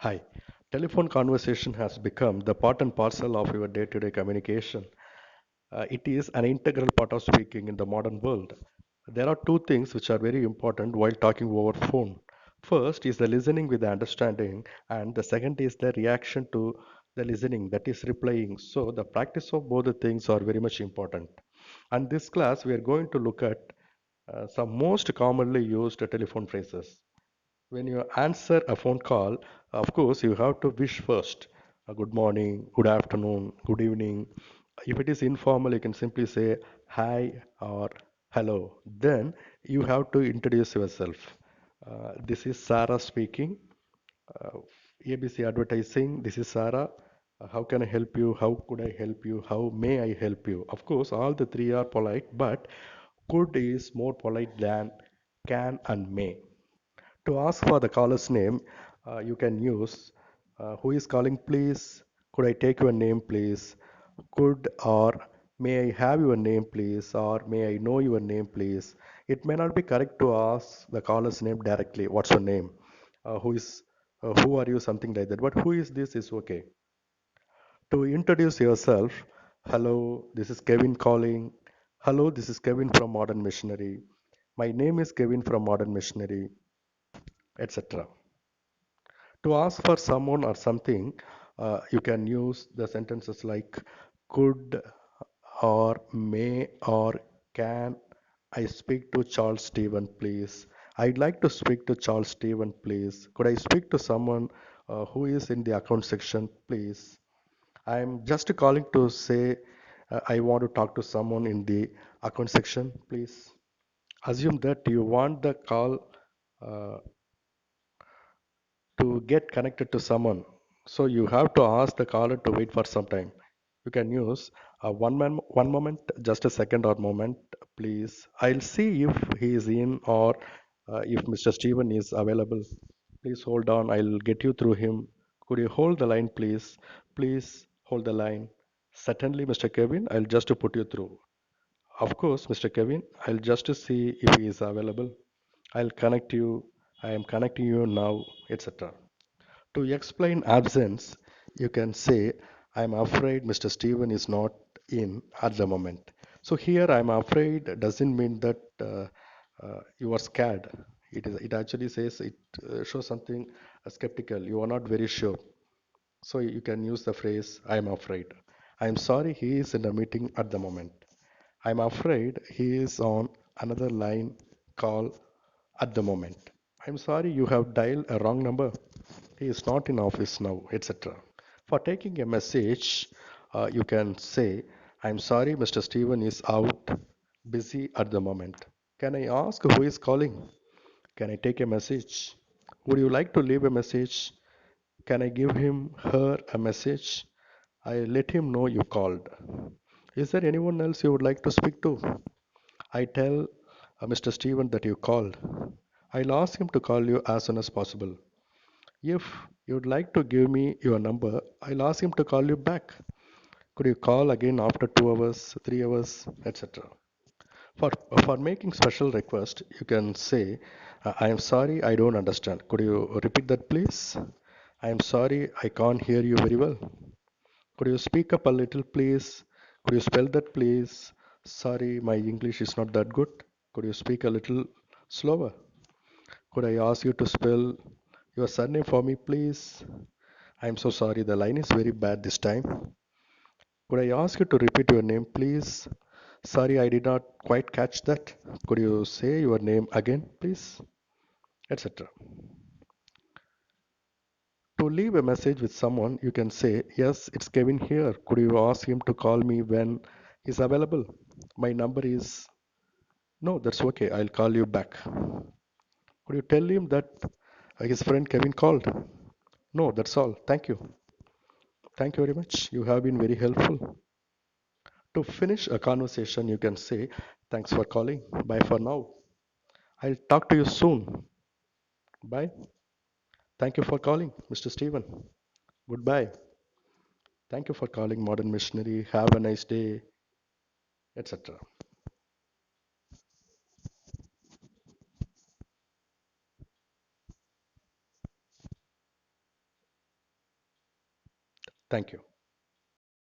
Hi. Telephone conversation has become the part and parcel of your day-to-day communication. It is an integral part of speaking in the modern world. There are two things which are very important while talking over phone. First is the listening with the understanding, and the second is the reaction to the listening, that is replying. So the practice of both the things are very much important. And this class we are going to look at some most commonly used telephone phrases. When you answer a phone call, of course, you have to wish first. Good morning, good afternoon, good evening. If it is informal, you can simply say hi or hello. Then you have to introduce yourself. This is Sarah speaking. Uh, ABC Advertising. This is Sarah. How can I help you? How could I help you? How may I help you? Of course, all the three are polite, but could is more polite than can and may. To ask for the caller's name, you can use who is calling, please? Could I take your name, please? Could or may I have your name, please? Or may I know your name, please? It may not be correct to ask the caller's name directly. What's your name? Who are you? Something like that. But who is this is okay. To introduce yourself, hello, this is Kevin calling. Hello, this is Kevin from Modern Missionary. My name is Kevin from Modern Missionary, etc. To ask for someone or something, you can use the sentences like could or may or can I speak to Charles Stephen, please? I'd like to speak to Charles Stephen, please. Could I speak to someone who is in the account section, please? I'm just calling to say I want to talk to someone in the account section, please. Assume that you want the call uh, to get connected to someone. So you have to ask the caller to wait for some time. You can use one moment, just a second or moment, please. I'll see if he is in or if Mr. Steven is available. Please hold on. I'll get you through him. Could you hold the line, please? Please hold the line. Certainly, Mr. Kevin. I'll just put you through. Of course, Mr. Kevin. I'll just see if he is available. I'll connect you. I am connecting you now, etc. To explain absence, you can say, I'm afraid Mr. Steven is not in at the moment. So here I'm afraid doesn't mean that you are scared. It actually says it shows something skeptical. You are not very sure. So you can use the phrase I'm afraid. I'm sorry he is in a meeting at the moment. I'm afraid he is on another line call at the moment. I'm sorry you have dialed a wrong number. He is not in office now, etc. For taking a message, you can say, I'm sorry Mr. Steven is out, busy at the moment. Can I ask who is calling? Can I take a message? Would you like to leave a message? Can I give him, her a message? I let him know you called. Is there anyone else you would like to speak to? I tell Mr. Steven that you called. I'll ask him to call you as soon as possible. If you'd like to give me your number, I'll ask him to call you back. Could you call again after 2 hours, 3 hours, etc. For making special request, you can say, I am sorry, I don't understand. Could you repeat that, please? I am sorry, I can't hear you very well. Could you speak up a little, please? Could you spell that, please? Sorry, my English is not that good. Could you speak a little slower? Could I ask you to spell your surname for me, please? I'm so sorry, the line is very bad this time. Could I ask you to repeat your name, please? Sorry, I did not quite catch that. Could you say your name again, please? Etc. To leave a message with someone, you can say, yes, it's Kevin here. Could you ask him to call me when he's available? My number is, no, that's okay. I'll call you back. Could you tell him that his friend Kevin called? No, that's all. Thank you. Thank you very much. You have been very helpful. To finish a conversation, you can say, thanks for calling. Bye for now. I'll talk to you soon. Bye. Thank you for calling, Mr. Stephen. Goodbye. Thank you for calling Modern Missionary. Have a nice day, etc. Thank you.